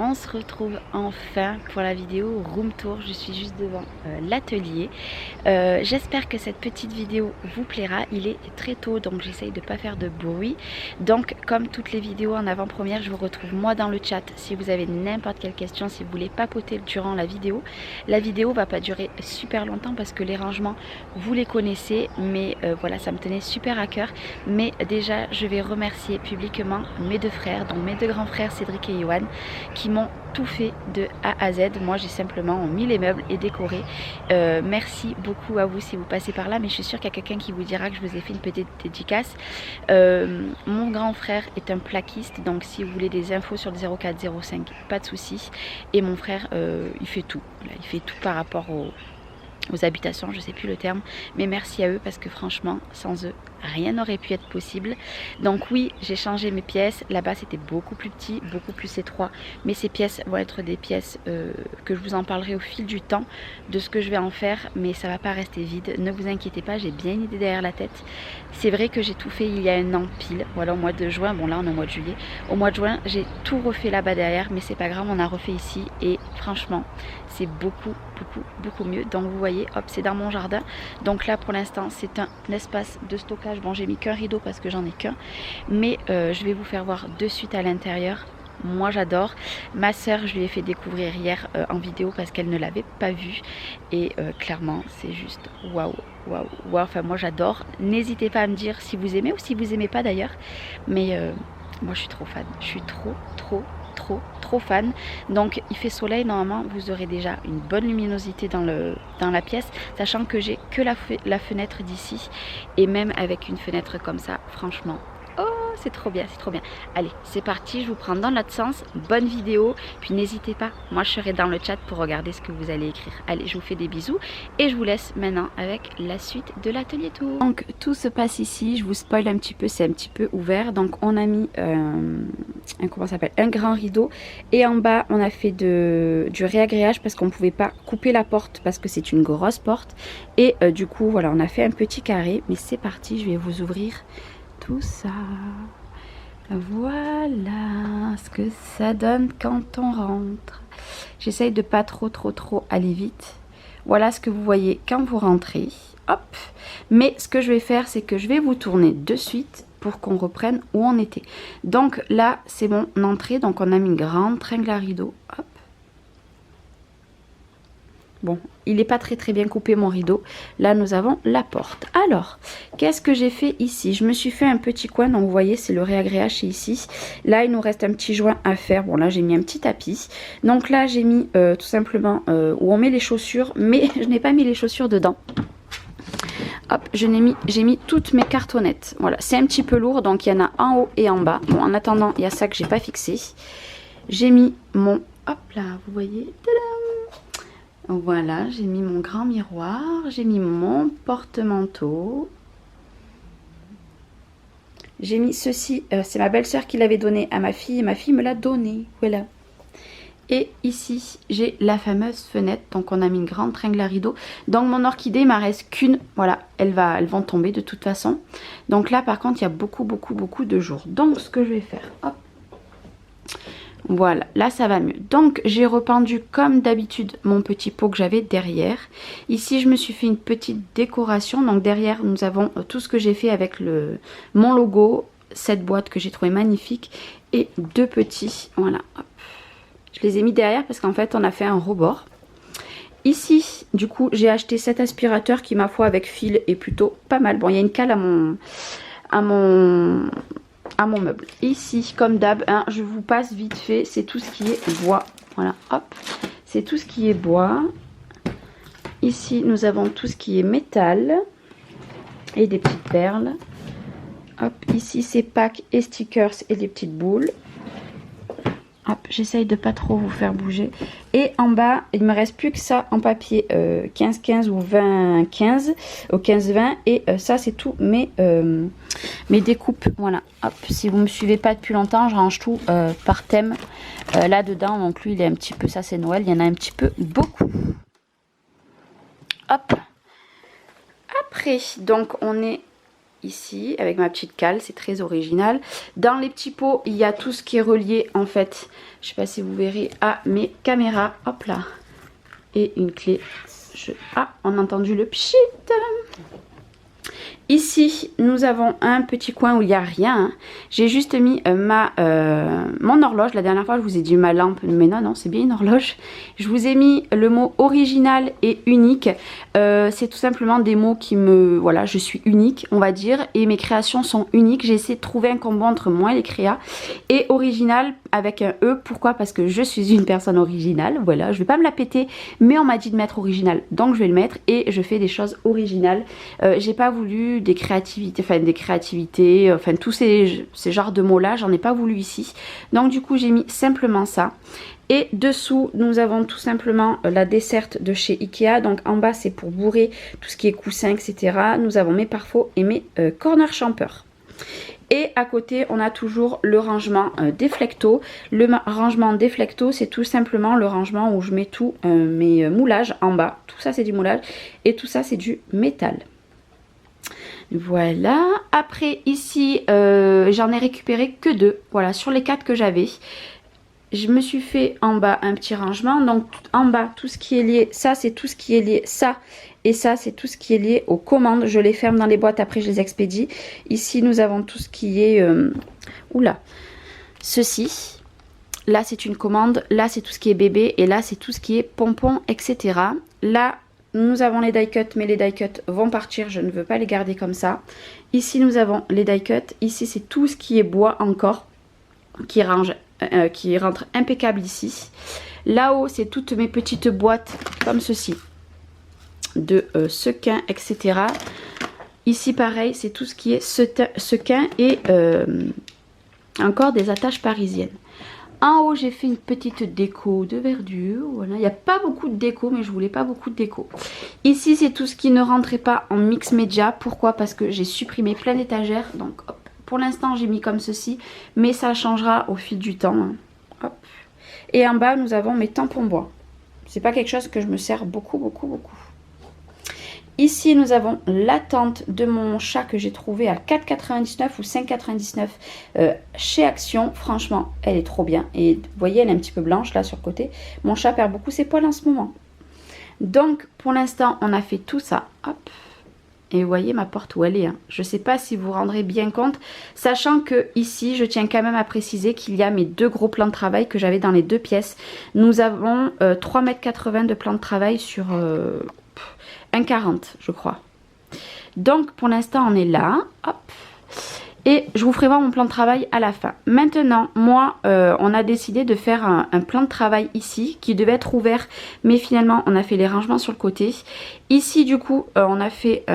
on se retrouve enfin pour la vidéo room tour. Je suis juste devant l'atelier. J'espère que cette petite vidéo vous plaira. Il est très tôt donc j'essaye de ne pas faire de bruit. Donc comme toutes les vidéos en avant-première, je vous retrouve moi dans le chat si vous avez n'importe quelle question, si vous voulez papoter durant la vidéo. La vidéo va pas durer super longtemps parce que les rangements vous les connaissez, mais voilà, ça me tenait super à cœur. Mais déjà je vais remercier publiquement mes deux frères, donc mes deux grands frères Cédric et Johan, qui m'ont tout fait de A à Z. Moi j'ai simplement mis les meubles et décoré. Merci beaucoup à vous si vous passez par là, mais je suis sûre qu'il y a quelqu'un qui vous dira que je vous ai fait une petite dédicace. Mon grand frère est un plaquiste, donc si vous voulez des infos sur le 0405, pas de souci. Et mon frère il fait tout, voilà, il fait tout par rapport aux habitations, je sais plus le terme, mais merci à eux parce que franchement sans eux rien n'aurait pu être possible. Donc oui, j'ai changé mes pièces. Là-bas c'était beaucoup plus petit, beaucoup plus étroit, mais ces pièces vont être des pièces que je vous en parlerai au fil du temps de ce que je vais en faire, mais ça va pas rester vide, ne vous inquiétez pas, j'ai bien une idée derrière la tête. C'est vrai que j'ai tout fait il y a un an pile, voilà, au mois de juin. Bon là on est au mois de juillet, au mois de juin j'ai tout refait là-bas derrière, mais c'est pas grave, on a refait ici et franchement c'est beaucoup mieux. Donc vous voyez, hop, c'est dans mon jardin. Donc là pour l'instant c'est un espace de stockage. Bon, j'ai mis qu'un rideau parce que j'en ai qu'un, mais je vais vous faire voir de suite à l'intérieur. Moi j'adore. Ma soeur, je lui ai fait découvrir hier en vidéo parce qu'elle ne l'avait pas vu et clairement c'est juste waouh, waouh, waouh. Enfin moi j'adore. N'hésitez pas à me dire si vous aimez ou si vous aimez pas d'ailleurs, mais moi je suis trop fan. Je suis trop fan. Donc il fait soleil, normalement vous aurez déjà une bonne luminosité dans la pièce, sachant que j'ai que la fenêtre d'ici, et même avec une fenêtre comme ça, franchement, oh c'est trop bien, c'est trop bien. Allez, c'est parti, je vous prends dans l'autre sens. Bonne vidéo, puis n'hésitez pas, moi je serai dans le chat pour regarder ce que vous allez écrire. Allez, je vous fais des bisous et je vous laisse maintenant avec la suite de l'atelier tour. Donc tout se passe ici, je vous spoil un petit peu, c'est un petit peu ouvert. Donc on a mis un grand rideau, et en bas on a fait du réagréage parce qu'on ne pouvait pas couper la porte parce que c'est une grosse porte, et du coup voilà, on a fait un petit carré. Mais c'est parti, je vais vous ouvrir tout ça. Voilà ce que ça donne quand on rentre. J'essaye de pas trop aller vite. Voilà ce que vous voyez quand vous rentrez. Hop. Mais ce que je vais faire, c'est que je vais vous tourner de suite pour qu'on reprenne où on était. Donc là c'est mon entrée, donc on a mis une grande tringle à rideau. Hop. Bon, il n'est pas très bien coupé mon rideau. Là, nous avons la porte. Alors, qu'est-ce que j'ai fait ici? Je me suis fait un petit coin. Donc, vous voyez, c'est le réagréage, c'est ici. Là, il nous reste un petit joint à faire. Bon, là, j'ai mis un petit tapis. Donc là, j'ai mis tout simplement où on met les chaussures. Mais je n'ai pas mis les chaussures dedans. Hop, j'ai mis toutes mes cartonnettes. Voilà, c'est un petit peu lourd. Donc, il y en a en haut et en bas. Bon, en attendant, il y a ça que j'ai pas fixé. J'ai mis mon... Hop là, vous voyez. Tadam! Voilà, j'ai mis mon grand miroir, j'ai mis mon porte-manteau. J'ai mis ceci, c'est ma belle-sœur qui l'avait donné à ma fille et ma fille me l'a donné. Voilà. Et ici, j'ai la fameuse fenêtre. Donc on a mis une grande tringle à rideau. Donc mon orchidée, il m'en reste qu'une. Voilà, elles vont tomber de toute façon. Donc là, par contre, il y a beaucoup de jours. Donc ce que je vais faire, hop. Voilà, là ça va mieux. Donc j'ai rependu comme d'habitude mon petit pot que j'avais derrière. Ici je me suis fait une petite décoration. Donc derrière nous avons tout ce que j'ai fait avec mon logo. Cette boîte que j'ai trouvé magnifique. Et deux petits, voilà. Hop. Je les ai mis derrière parce qu'en fait on a fait un rebord. Ici du coup j'ai acheté cet aspirateur qui, ma foi, avec fil est plutôt pas mal. Bon, il y a une cale à mon meuble. Ici comme d'hab, hein, je vous passe vite fait, c'est tout ce qui est bois. Voilà, hop, c'est tout ce qui est bois. Ici nous avons tout ce qui est métal et des petites perles. Hop, ici c'est packs et stickers et des petites boules. Hop, j'essaye de pas trop vous faire bouger. Et en bas, il me reste plus que ça en papier 15-15 ou 20-15 ou 15-20. Et ça, c'est tout mes découpes. Voilà, hop, si vous me suivez pas depuis longtemps, je range tout par thème là-dedans. Donc lui, il est un petit peu, ça c'est Noël, il y en a un petit peu beaucoup. Hop. Après, donc on est ici avec ma petite cale, c'est très original. Dans les petits pots, il y a tout ce qui est relié en fait, je sais pas si vous verrez, à mes caméras, hop là, et une clé. Ah, on a entendu le pchit. Ici, nous avons un petit coin où il n'y a rien. Hein. J'ai juste mis mon horloge. La dernière fois, je vous ai dit ma lampe. Mais non, non, c'est bien une horloge. Je vous ai mis le mot original et unique. C'est tout simplement des mots qui me... Voilà, je suis unique, on va dire. Et mes créations sont uniques. J'ai essayé de trouver un combo entre moi et les créas. Et original avec un E. Pourquoi? Parce que je suis une personne originale. Voilà, je vais pas me la péter. Mais on m'a dit de mettre original. Donc, je vais le mettre. Et je fais des choses originales. J'ai pas voulu des créativités, enfin tous ces genres de mots là, j'en ai pas voulu ici. Donc du coup j'ai mis simplement ça. Et dessous nous avons tout simplement la desserte de chez Ikea. Donc en bas c'est pour bourrer tout ce qui est coussin, etc. Nous avons mes pare-faux et mes corner champers. Et à côté, on a toujours le rangement déflecto. Le rangement déflecto, c'est tout simplement le rangement où je mets tous mes moulages en bas. Tout ça, c'est du moulage. Et tout ça, c'est du métal. Voilà. Après, ici, j'en ai récupéré que 2. Voilà, sur les 4 que j'avais. Je me suis fait en bas un petit rangement. Donc, en bas, tout ce qui est lié, ça, c'est tout ce qui est lié, ça. Et ça, c'est tout ce qui est lié aux commandes. Je les ferme dans les boîtes, après je les expédie. Ici, nous avons tout ce qui est... Oula. Ceci. Là, c'est une commande. Là, c'est tout ce qui est bébé. Et là, c'est tout ce qui est pompon, etc. Là, nous avons les die cuts, mais les die cuts vont partir. Je ne veux pas les garder comme ça. Ici, nous avons les die cuts. Ici, c'est tout ce qui est bois encore qui rentre impeccable ici. Là-haut, c'est toutes mes petites boîtes comme ceci de sequins, etc. Ici, pareil, c'est tout ce qui est sequins et encore des attaches parisiennes. En haut, j'ai fait une petite déco de verdure. Voilà, il n'y a pas beaucoup de déco, mais je voulais pas beaucoup de déco. Ici, c'est tout ce qui ne rentrait pas en mix média. Pourquoi? Parce que j'ai supprimé plein d'étagères. Donc, hop. Pour l'instant, j'ai mis comme ceci, mais ça changera au fil du temps. Hein. Hop. Et en bas, nous avons mes tampons bois. C'est pas quelque chose que je me sers beaucoup. Ici, nous avons la tente de mon chat que j'ai trouvé à 4,99 ou 5,99 chez Action. Franchement, elle est trop bien. Et vous voyez, elle est un petit peu blanche là sur le côté. Mon chat perd beaucoup ses poils en ce moment. Donc, pour l'instant, on a fait tout ça. Hop. Et vous voyez ma porte où elle est. Hein. Je ne sais pas si vous vous rendrez bien compte. Sachant que ici, je tiens quand même à préciser qu'il y a mes 2 gros plans de travail que j'avais dans les 2 pièces. Nous avons 3,80 m de plan de travail sur 1,40 je crois. Donc pour l'instant on est là. Hop. Et je vous ferai voir mon plan de travail à la fin. Maintenant, moi, on a décidé de faire un plan de travail ici qui devait être ouvert. Mais finalement, on a fait les rangements sur le côté. Ici, du coup, on a fait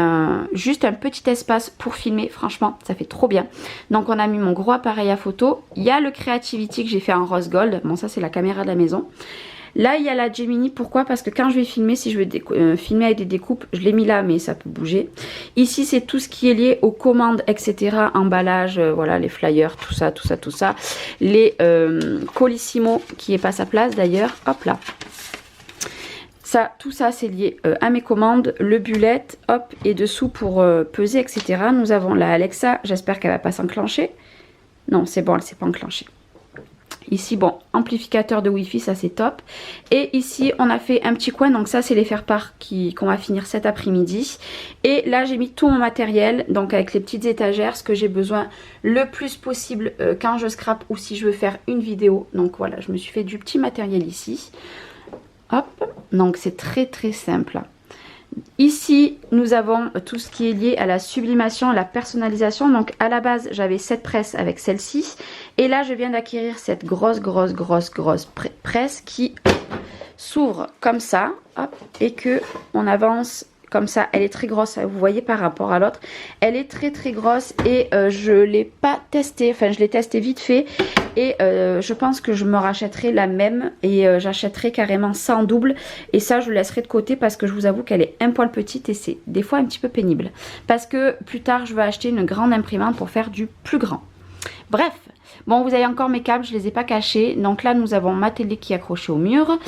juste un petit espace pour filmer. Franchement, ça fait trop bien. Donc, on a mis mon gros appareil à photo. Il y a le Creativity que j'ai fait en rose gold. Bon, ça, c'est la caméra de la maison. Là, il y a la Gemini. Pourquoi? Parce que quand je vais filmer, si je veux filmer avec des découpes, je l'ai mis là, mais ça peut bouger. Ici, c'est tout ce qui est lié aux commandes, etc. Emballage, voilà, les flyers, tout ça. Les Colissimo, qui est pas sa place d'ailleurs. Hop là. Ça, tout ça, c'est lié à mes commandes. Le bullet, hop, et dessous pour peser, etc. Nous avons la Alexa. J'espère qu'elle va pas s'enclencher. Non, c'est bon, elle s'est pas enclenchée. Ici, bon, amplificateur de Wi-Fi, ça c'est top. Et ici, on a fait un petit coin. Donc ça, c'est les faire-part qu'on va finir cet après-midi. Et là, j'ai mis tout mon matériel. Donc avec les petites étagères, ce que j'ai besoin le plus possible quand je scrape ou si je veux faire une vidéo. Donc voilà, je me suis fait du petit matériel ici. Hop, donc c'est très simple. Ici, nous avons tout ce qui est lié à la sublimation, à la personnalisation. Donc, à la base, j'avais cette presse avec celle-ci. Et là, je viens d'acquérir cette grosse presse qui s'ouvre comme ça. Hop, et que on avance comme ça. Elle est très grosse, vous voyez, par rapport à l'autre. Elle est très grosse et je ne l'ai pas testée. Enfin, je l'ai testée vite fait. Et je pense que je me rachèterai la même et j'achèterai carrément ça en double. Et ça, je le laisserai de côté parce que je vous avoue qu'elle est un poil petite et c'est des fois un petit peu pénible. Parce que plus tard, je vais acheter une grande imprimante pour faire du plus grand. Bref, bon, vous avez encore mes câbles, je ne les ai pas cachés. Donc là, nous avons ma télé qui est accrochée au mur.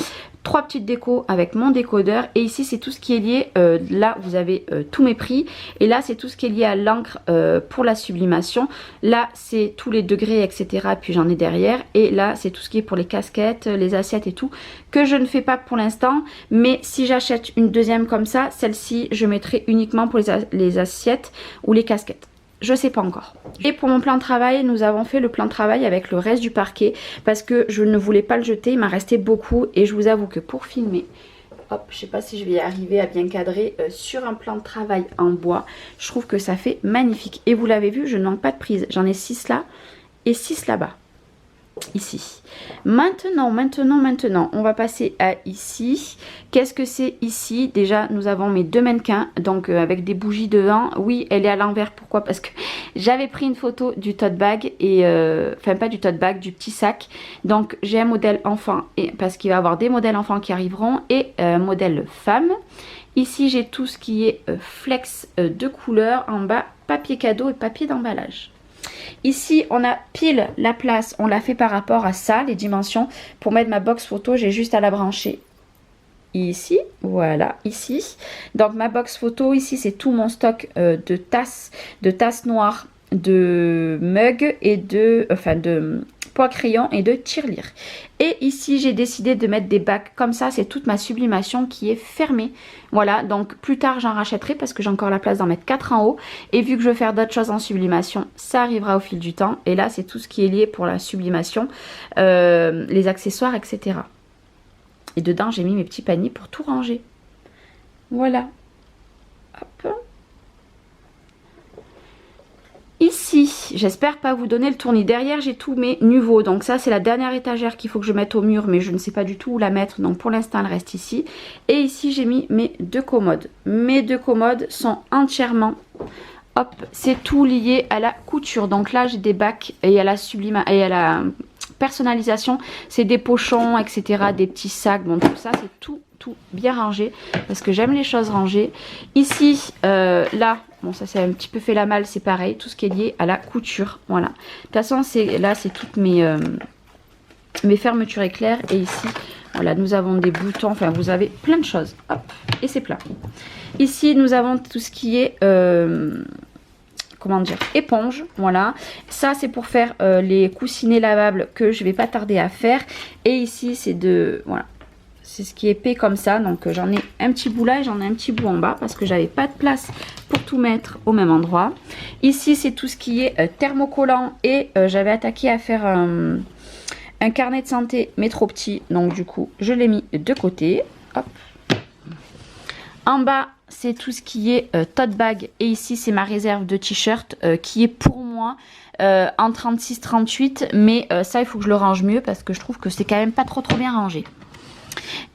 3 petites décos avec mon décodeur. Et ici, c'est tout ce qui est lié. Là, vous avez tous mes prix. Et là, c'est tout ce qui est lié à l'encre pour la sublimation. Là, c'est tous les degrés, etc. Puis j'en ai derrière. Et là, c'est tout ce qui est pour les casquettes, les assiettes et tout. Que je ne fais pas pour l'instant. Mais si j'achète une deuxième comme ça, celle-ci, je mettrai uniquement pour les assiettes ou les casquettes. Je sais pas encore. Et pour mon plan de travail, nous avons fait le plan de travail avec le reste du parquet parce que je ne voulais pas le jeter, il m'en restait beaucoup et je vous avoue que pour filmer, hop, je sais pas si je vais y arriver à bien cadrer sur un plan de travail en bois, je trouve que ça fait magnifique. Et vous l'avez vu, je ne manque pas de prise, j'en ai 6 là et 6 là-bas. Ici. Maintenant, on va passer à ici. Qu'est-ce que c'est ici? Déjà, nous avons mes 2 mannequins, donc avec des bougies devant. Oui, elle est à l'envers. Pourquoi? Parce que j'avais pris une photo du tote bag et enfin pas du tote bag, du petit sac. Donc j'ai un modèle enfant et parce qu'il va y avoir des modèles enfants qui arriveront et un modèle femme. Ici, j'ai tout ce qui est flex de couleur en bas, papier cadeau et papier d'emballage. Ici, on a pile la place, on l'a fait par rapport à ça, les dimensions. Pour mettre ma box photo, j'ai juste à la brancher ici, voilà, ici. Donc ma box photo, ici, c'est tout mon stock de tasses noires, de mugs et de poids crayon et de tirelire. Et ici, j'ai décidé de mettre des bacs comme ça. C'est toute ma sublimation qui est fermée. Voilà, donc plus tard, j'en rachèterai parce que j'ai encore la place d'en mettre 4 en haut. Et vu que je veux faire d'autres choses en sublimation, ça arrivera au fil du temps. Et là, c'est tout ce qui est lié pour la sublimation, les accessoires, etc. Et dedans, j'ai mis mes petits paniers pour tout ranger. Voilà. Hop. Ici, j'espère pas vous donner le tournis. Derrière, j'ai tous mes nouveaux. Donc ça, c'est la dernière étagère qu'il faut que je mette au mur. Mais je ne sais pas du tout où la mettre. Donc pour l'instant, elle reste ici. Et ici, j'ai mis mes 2 commodes. Mes 2 commodes sont entièrement... Hop, c'est tout lié à la couture. Donc là, j'ai des bacs et à la personnalisation. C'est des pochons, etc. Des petits sacs. Bon, tout ça, c'est tout bien rangé. Parce que j'aime les choses rangées. Ici, là... Bon, ça c'est un petit peu fait la malle, c'est pareil. Tout ce qui est lié à la couture. Voilà. De toute façon, là, c'est toutes mes fermetures éclairs. Et ici, voilà, nous avons des boutons. Enfin, vous avez plein de choses. Hop, et c'est plein. Ici, nous avons tout ce qui est... comment dire, éponge, voilà. Ça, c'est pour faire les coussinets lavables que je vais pas tarder à faire. Et ici, c'est voilà. C'est ce qui est épais comme ça. Donc j'en ai un petit bout là et j'en ai un petit bout en bas parce que j'avais pas de place pour tout mettre au même endroit. Ici, c'est tout ce qui est thermocollant et j'avais attaqué à faire un carnet de santé mais trop petit. Donc du coup, je l'ai mis de côté. Hop. En bas, c'est tout ce qui est tote bag et ici, c'est ma réserve de t-shirt qui est pour moi en 36-38. Mais ça, il faut que je le range mieux parce que je trouve que c'est quand même pas trop bien rangé.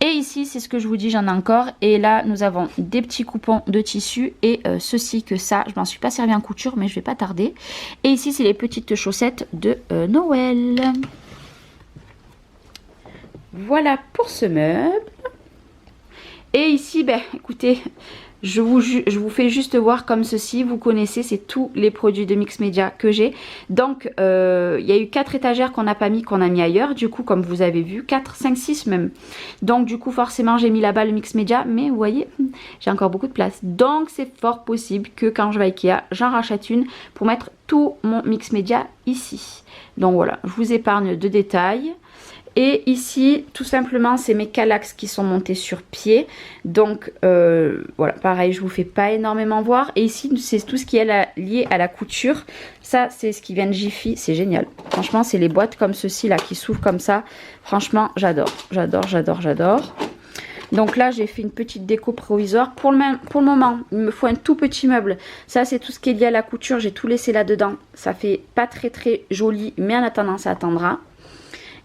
Et ici, c'est ce que je vous dis, j'en ai encore. Et là, nous avons des petits coupons de tissu et ceci que ça. Je m'en suis pas servi en couture, mais je vais pas tarder. Et ici, c'est les petites chaussettes de Noël. Voilà pour ce meuble. Et ici, ben, écoutez... Je vous fais juste voir comme ceci, vous connaissez, c'est tous les produits de Mix Media que j'ai. Donc, il y a eu 4 étagères qu'on n'a pas mis, qu'on a mis ailleurs. Du coup, comme vous avez vu, 4, 5, 6 même. Donc, du coup, forcément, j'ai mis là-bas le Mix Media. Mais vous voyez, j'ai encore beaucoup de place. Donc, c'est fort possible que quand je vais à Ikea, j'en rachète une pour mettre tout mon Mix Media ici. Donc, voilà, je vous épargne de détails. Et ici, tout simplement, c'est mes calax qui sont montés sur pied. Donc, voilà, pareil, je vous fais pas énormément voir. Et ici, c'est tout ce qui est lié à la couture. Ça, c'est ce qui vient de Jiffy. C'est génial. Franchement, c'est les boîtes comme ceci, là, qui s'ouvrent comme ça. Franchement, j'adore, j'adore, j'adore, j'adore. Donc là, j'ai fait une petite déco provisoire. Pour le moment, il me faut un tout petit meuble. Ça, c'est tout ce qui est lié à la couture. J'ai tout laissé là-dedans. Ça fait pas très joli, mais en attendant, ça attendra.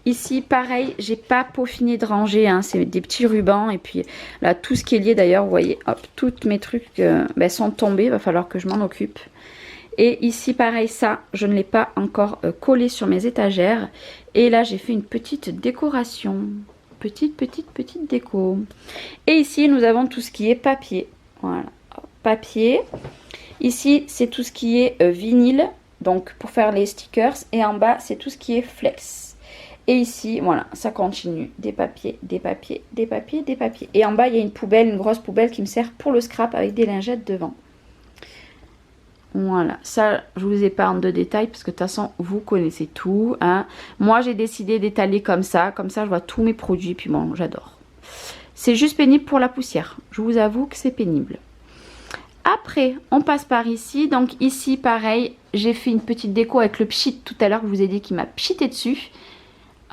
Ici, pareil, j'ai pas peaufiné de rangée, hein, c'est des petits rubans. Et puis là, tout ce qui est lié d'ailleurs, vous voyez, hop, tous mes trucs sont tombés. Il va falloir que je m'en occupe. Et ici, pareil, ça, je ne l'ai pas encore collé sur mes étagères. Et là, j'ai fait une petite décoration. Petite déco. Et ici, nous avons tout ce qui est papier. Voilà, hop, papier. Ici, c'est tout ce qui est vinyle, donc pour faire les stickers. Et en bas, c'est tout ce qui est flex. Et ici, voilà, ça continue. Des papiers, des papiers, des papiers, des papiers. Et en bas, il y a une poubelle, une grosse poubelle qui me sert pour le scrap avec des lingettes devant. Voilà, ça, je vous épargne de détails parce que de toute façon, vous connaissez tout. Hein. Moi, j'ai décidé d'étaler comme ça je vois tous mes produits. Puis bon, j'adore. C'est juste pénible pour la poussière. Je vous avoue que c'est pénible. Après, on passe par ici. Donc ici, pareil, j'ai fait une petite déco avec le pchit tout à l'heure. Je vous ai dit qu'il m'a pchité dessus.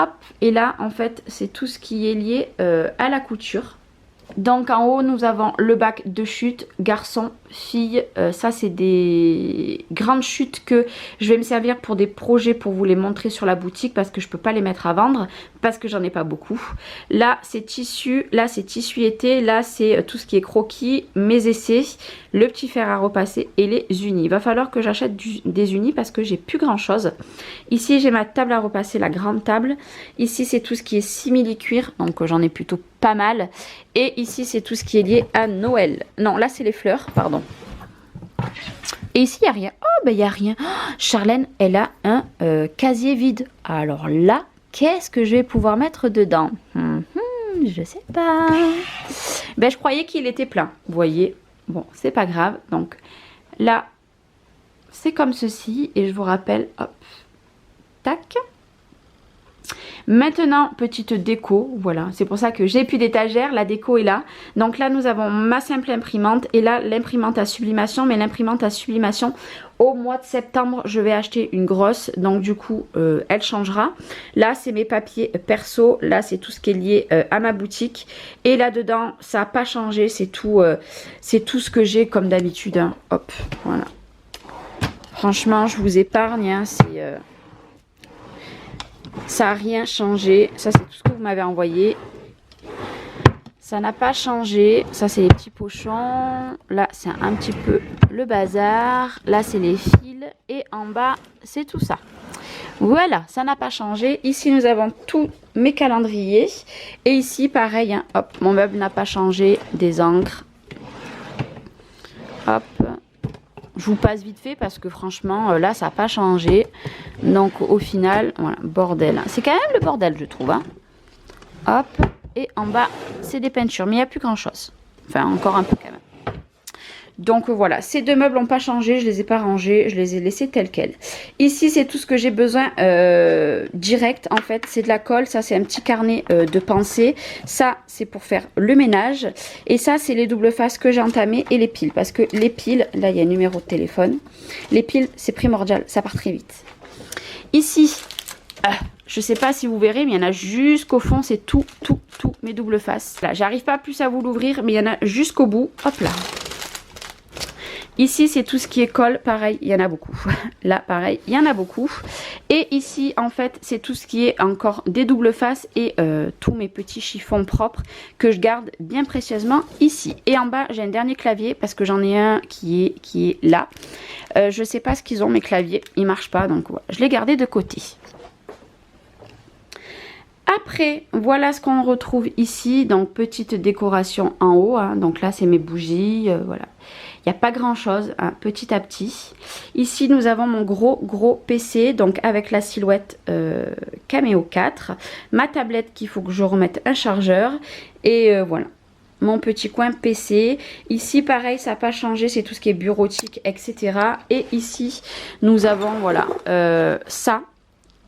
Hop, et là, en fait, c'est tout ce qui est lié à la couture. Donc en haut, nous avons le bac de chute, garçon, fille. Ça, c'est des grandes chutes que je vais me servir pour des projets pour vous les montrer sur la boutique parce que je peux pas les mettre à vendre parce que j'en ai pas beaucoup. Là, c'est tissu. Là, c'est tissu été. Là, c'est tout ce qui est croquis, mes essais, le petit fer à repasser et les unis. Il va falloir que j'achète des unis parce que j'ai plus grand chose. Ici, j'ai ma table à repasser, la grande table. Ici, c'est tout ce qui est simili-cuir. Donc, j'en ai plutôt pas mal. Et ici, c'est tout ce qui est lié à Noël. Non, là, c'est les fleurs, pardon. Et ici, il n'y a rien. Oh, ben, il n'y a rien. Oh, Charlène, elle a un casier vide. Alors là, qu'est-ce que je vais pouvoir mettre dedans? Je sais pas. Ben, je croyais qu'il était plein. Vous voyez? Bon, c'est pas grave. Donc, là, c'est comme ceci. Et je vous rappelle, hop, tac. Maintenant, petite déco, voilà, c'est pour ça que j'ai plus d'étagère, la déco est là. Donc là, nous avons ma simple imprimante et là, l'imprimante à sublimation. Mais l'imprimante à sublimation, au mois de septembre, je vais acheter une grosse. Donc du coup, elle changera. Là, c'est mes papiers perso. Là, c'est tout ce qui est lié à ma boutique. Et là-dedans, ça n'a pas changé. C'est tout ce que j'ai comme d'habitude. Hein. Hop, voilà. Franchement, je vous épargne, hein, c'est... Ça n'a rien changé. Ça, c'est tout ce que vous m'avez envoyé. Ça n'a pas changé. Ça, c'est les petits pochons. Là, c'est un petit peu le bazar. Là, c'est les fils. Et en bas, c'est tout ça. Voilà, ça n'a pas changé. Ici, nous avons tous mes calendriers. Et ici, pareil. Hein, hop, mon meuble n'a pas changé. Des encres. Hop. Je vous passe vite fait parce que franchement, là, ça n'a pas changé. Donc, au final, voilà, bordel. C'est quand même le bordel, je trouve. Hein. Hop. Et en bas, c'est des peintures. Mais il n'y a plus grand-chose. Enfin, encore un peu quand même. Donc, voilà. Ces deux meubles n'ont pas changé. Je ne les ai pas rangés. Je les ai laissés tels quels. Ici, c'est tout ce que j'ai besoin direct. En fait, c'est de la colle. Ça, c'est un petit carnet de pensée. Ça, c'est pour faire le ménage. Et ça, c'est les doubles faces que j'ai entamées et les piles. Parce que les piles, là, il y a un numéro de téléphone. Les piles, c'est primordial. Ça part très vite. Ici, je ne sais pas si vous verrez, mais il y en a jusqu'au fond. C'est tout mes doubles faces. Là, j'arrive pas plus à vous l'ouvrir, mais il y en a jusqu'au bout. Hop là. Ici, c'est tout ce qui est colle. Pareil, il y en a beaucoup. Là, pareil, il y en a beaucoup. Et ici, en fait, c'est tout ce qui est encore des doubles faces et tous mes petits chiffons propres que je garde bien précieusement ici. Et en bas, j'ai un dernier clavier parce que j'en ai un qui est là. Je ne sais pas ce qu'ils ont, mes claviers. Ils ne marchent pas, donc voilà. Je l'ai gardé de côté. Après, voilà ce qu'on retrouve ici. Donc, petite décoration en haut. Hein. Donc là, c'est mes bougies. Voilà. Il n'y a pas grand chose, hein, petit à petit. Ici, nous avons mon gros PC, donc avec la silhouette Cameo 4. Ma tablette qu'il faut que je remette un chargeur. Et voilà, mon petit coin PC. Ici, pareil, ça n'a pas changé, c'est tout ce qui est bureautique, etc. Et ici, nous avons, voilà, ça.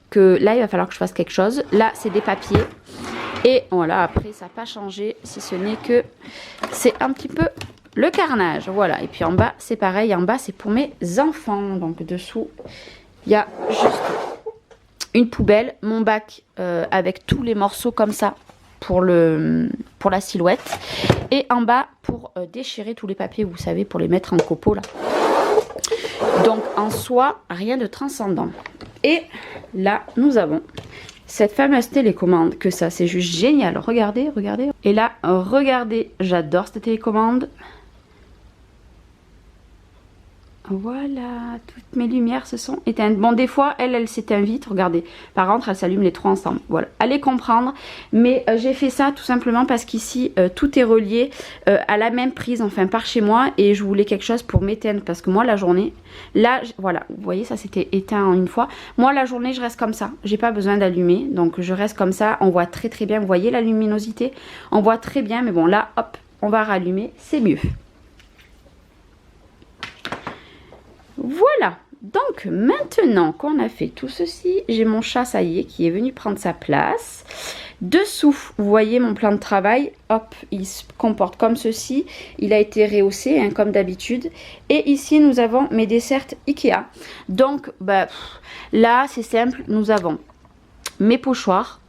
Que là, il va falloir que je fasse quelque chose. Là, c'est des papiers. Et voilà, après, ça n'a pas changé, si ce n'est que c'est un petit peu... le carnage, voilà. Et puis en bas, c'est pareil. En bas, c'est pour mes enfants. Donc dessous, il y a juste une poubelle. Mon bac avec tous les morceaux comme ça pour la silhouette. Et en bas, pour déchirer tous les papiers, vous savez, pour les mettre en copeaux là. Donc en soi, rien de transcendant. Et là, nous avons cette fameuse télécommande, que ça, c'est juste génial. Regardez, regardez. Et là, regardez, j'adore cette télécommande. Voilà, toutes mes lumières se sont éteintes. Bon, des fois, elle s'éteint vite, regardez. Par contre, elles s'allument les trois ensemble. Voilà, allez comprendre. Mais j'ai fait ça tout simplement parce qu'ici, tout est relié à la même prise, enfin, par chez moi. Et je voulais quelque chose pour m'éteindre. Parce que moi, la journée, là, voilà, vous voyez, ça s'était éteint en une fois. Moi, la journée, je reste comme ça. J'ai pas besoin d'allumer. Donc, je reste comme ça. On voit très très bien. Vous voyez la luminosité? On voit très bien. Mais bon, là, hop, on va rallumer. C'est mieux. Voilà, donc maintenant qu'on a fait tout ceci, j'ai mon chat, ça y est, qui est venu prendre sa place. Dessous, vous voyez mon plan de travail, hop, il se comporte comme ceci. Il a été rehaussé, hein, comme d'habitude. Et ici, nous avons mes desserts Ikea. Donc, bah, là, c'est simple, nous avons mes pochoirs,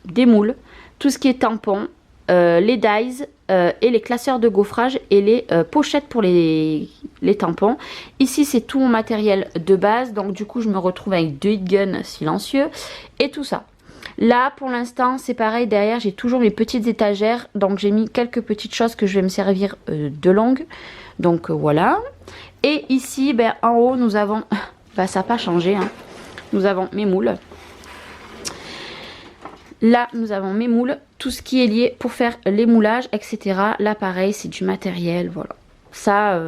des moules, tout ce qui est tampons, les dies et les classeurs de gaufrage et les pochettes pour les tampons. Ici, c'est tout mon matériel de base. Donc, du coup, je me retrouve avec 2 heat guns silencieux et tout ça. Là, pour l'instant, c'est pareil. Derrière, j'ai toujours mes petites étagères. Donc, j'ai mis quelques petites choses que je vais me servir de longue. Donc, voilà. Et ici, ben, en haut, nous avons... Ben, ça n'a pas changé. Hein. Nous avons mes moules. Là, nous avons mes moules, tout ce qui est lié pour faire les moulages, etc. Là, pareil, c'est du matériel, voilà. Ça,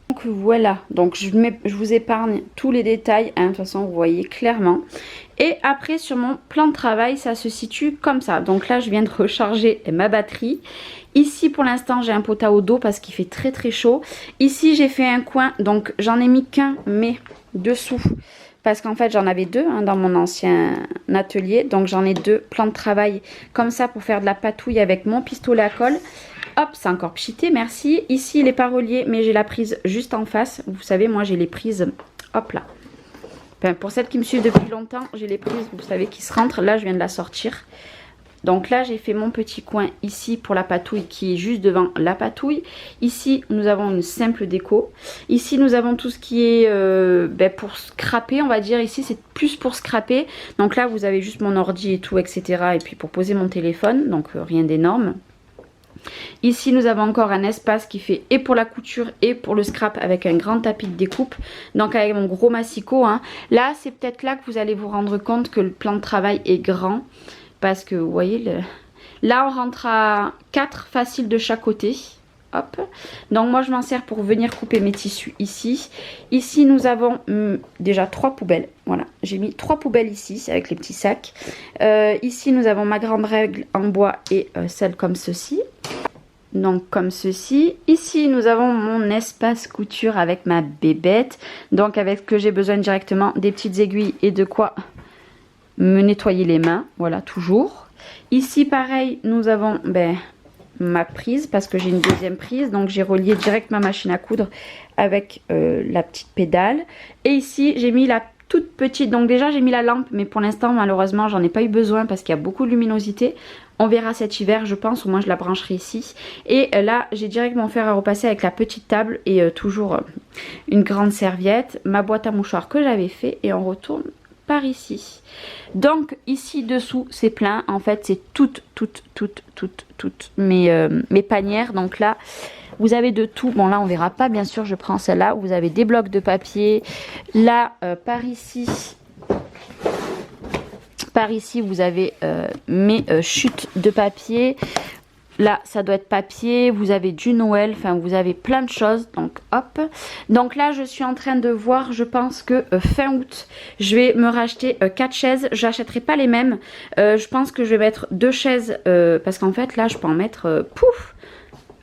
donc voilà. Donc, je vous épargne tous les détails, hein, de toute façon, vous voyez clairement. Et après, sur mon plan de travail, ça se situe comme ça. Donc là, je viens de recharger ma batterie. Ici, pour l'instant, j'ai un pot à eau d'eau parce qu'il fait très très chaud. Ici, j'ai fait un coin, donc j'en ai mis qu'un, mais dessous... Parce qu'en fait, j'en avais 2 hein, dans mon ancien atelier. Donc, j'en ai 2 plans de travail comme ça pour faire de la patouille avec mon pistolet à colle. Hop, c'est encore pchité, merci. Ici, il n'est pas relié, mais j'ai la prise juste en face. Vous savez, moi, j'ai les prises, hop là. Enfin, pour celles qui me suivent depuis longtemps, j'ai les prises, vous savez, qui se rentrent. Là, je viens de la sortir. Donc là, j'ai fait mon petit coin ici pour la patouille qui est juste devant la patouille. Ici, nous avons une simple déco. Ici, nous avons tout ce qui est ben, pour scraper, on va dire. Ici, c'est plus pour scraper. Donc là, vous avez juste mon ordi et tout, etc. Et puis pour poser mon téléphone, donc rien d'énorme. Ici, nous avons encore un espace qui fait et pour la couture et pour le scrap avec un grand tapis de découpe. Donc avec mon gros massicot. Hein. Là, c'est peut-être là que vous allez vous rendre compte que le plan de travail est grand. Parce que vous voyez, là on rentre à 4 faciles de chaque côté. Hop. Donc moi je m'en sers pour venir couper mes tissus ici. Ici nous avons déjà 3 poubelles. Voilà, j'ai mis 3 poubelles ici avec les petits sacs. Ici nous avons ma grande règle en bois et celle comme ceci. Donc comme ceci. Ici nous avons mon espace couture avec ma bébête. Donc avec ce que j'ai besoin directement des petites aiguilles et de quoi me nettoyer les mains, voilà, toujours. Ici pareil, nous avons ma prise parce que j'ai une deuxième prise, donc j'ai relié direct ma machine à coudre avec la petite pédale. Et ici j'ai mis la toute petite, donc déjà j'ai mis la lampe, mais pour l'instant malheureusement j'en ai pas eu besoin parce qu'il y a beaucoup de luminosité. On verra cet hiver je pense, au moins je la brancherai ici. Et là j'ai direct mon fer à repasser avec la petite table et toujours une grande serviette, ma boîte à mouchoirs que j'avais fait, et on retourne par ici. Donc ici dessous c'est plein, en fait c'est toutes mes panières. Donc là vous avez de tout. Bon là on verra pas bien sûr, je prends celle-là. Vous avez des blocs de papier. Là par ici vous avez mes chutes de papier. Là, ça doit être papier, vous avez du Noël, enfin vous avez plein de choses, donc hop. Donc là, je suis en train de voir, je pense que fin août, je vais me racheter 4 chaises. J'achèterai pas les mêmes, je pense que je vais mettre 2 chaises, parce qu'en fait là, je peux en mettre, pouf,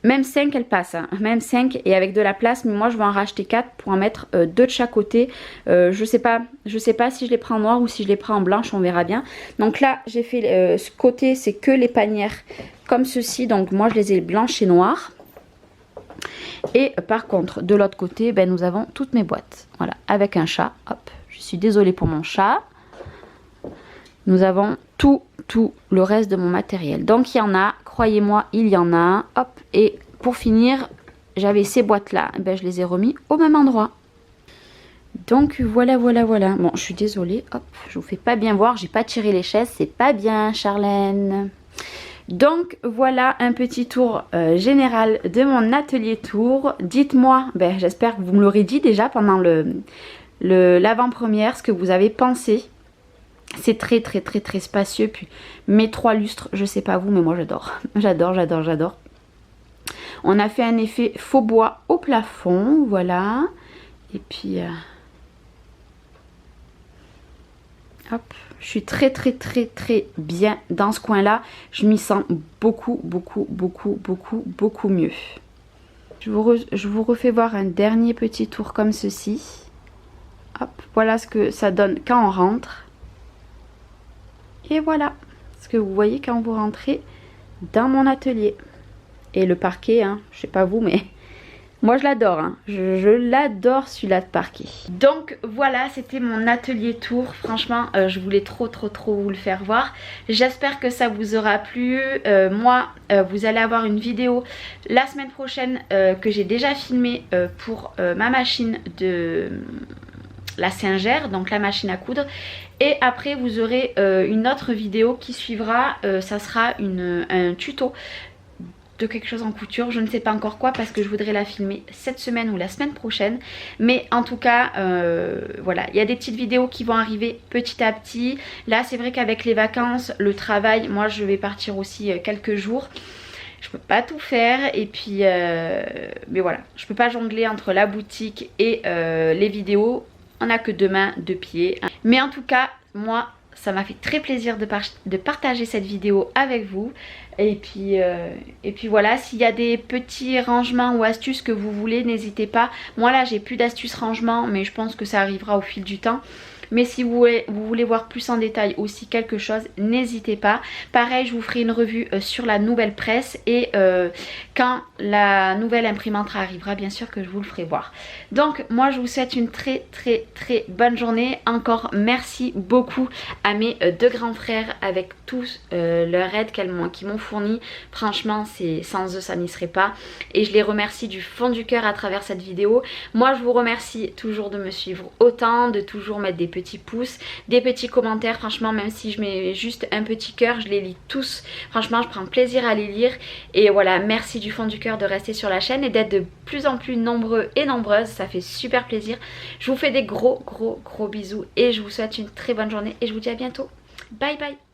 même 5 elles passent, hein. Même 5 et avec de la place, mais moi je vais en racheter 4 pour en mettre 2 de chaque côté. Je sais pas si je les prends en noir ou si je les prends en blanche, on verra bien. Donc là, j'ai fait ce côté, c'est que les panières comme ceci, donc moi je les ai blanches et noires. Et par contre de l'autre côté nous avons toutes mes boîtes, voilà, avec un chat. Hop, je suis désolée pour mon chat. Nous avons tout le reste de mon matériel, donc il y en a, croyez-moi, il y en a. Hop, et pour finir j'avais ces boîtes là, je les ai remis au même endroit. Donc voilà. Bon, je suis désolée, hop, je vous fais pas bien voir, j'ai pas tiré les chaises, c'est pas bien Charlène. Donc voilà un petit tour général de mon atelier tour. Dites-moi, j'espère que vous me l'aurez dit déjà pendant l'avant-première, ce que vous avez pensé. C'est très très très très spacieux. Puis mes 3 lustres, je sais pas vous, mais moi j'adore. J'adore, j'adore, j'adore. On a fait un effet faux bois au plafond, voilà. Et puis hop, je suis très très très très bien dans ce coin là. Je m'y sens beaucoup beaucoup beaucoup beaucoup beaucoup mieux. Je vous refais voir un dernier petit tour comme ceci. Hop, voilà ce que ça donne quand on rentre. Et voilà ce que vous voyez quand vous rentrez dans mon atelier. Et le parquet, hein, je sais pas vous, mais moi je l'adore, hein. Je l'adore celui-là de parquet. Donc voilà, c'était mon atelier tour. Franchement, je voulais trop vous le faire voir. J'espère que ça vous aura plu. Moi, vous allez avoir une vidéo la semaine prochaine que j'ai déjà filmée pour ma machine de la Singère, donc la machine à coudre. Et après vous aurez une autre vidéo qui suivra, ça sera un tuto de quelque chose en couture, je ne sais pas encore quoi parce que je voudrais la filmer cette semaine ou la semaine prochaine, mais en tout cas voilà, il y a des petites vidéos qui vont arriver petit à petit. Là c'est vrai qu'avec les vacances, le travail, moi je vais partir aussi quelques jours, je peux pas tout faire et puis mais voilà, je peux pas jongler entre la boutique et les vidéos. On n'a que 2 mains, 2 pieds. Mais en tout cas, moi, ça m'a fait très plaisir de partager cette vidéo avec vous. Et puis voilà, s'il y a des petits rangements ou astuces que vous voulez, n'hésitez pas. Moi là, j'ai plus d'astuces rangement, mais je pense que ça arrivera au fil du temps. Mais si vous voulez voir plus en détail aussi quelque chose, n'hésitez pas. Pareil, je vous ferai une revue sur la nouvelle presse et quand la nouvelle imprimante arrivera, bien sûr que je vous le ferai voir. Donc moi je vous souhaite une très bonne journée. Encore merci beaucoup à mes 2 grands frères avec tous leur aide qu'ils m'ont fourni. Franchement, sans eux ça n'y serait pas. Et je les remercie du fond du cœur à travers cette vidéo. Moi je vous remercie toujours de me suivre autant, de toujours mettre des petits pouces, des petits commentaires. Franchement, même si je mets juste un petit cœur, je les lis tous. Franchement, je prends plaisir à les lire. Et voilà, merci du fond du cœur de rester sur la chaîne et d'être de plus en plus nombreux et nombreuses. Ça fait super plaisir. Je vous fais des gros bisous et je vous souhaite une très bonne journée et je vous dis à bientôt. Bye bye.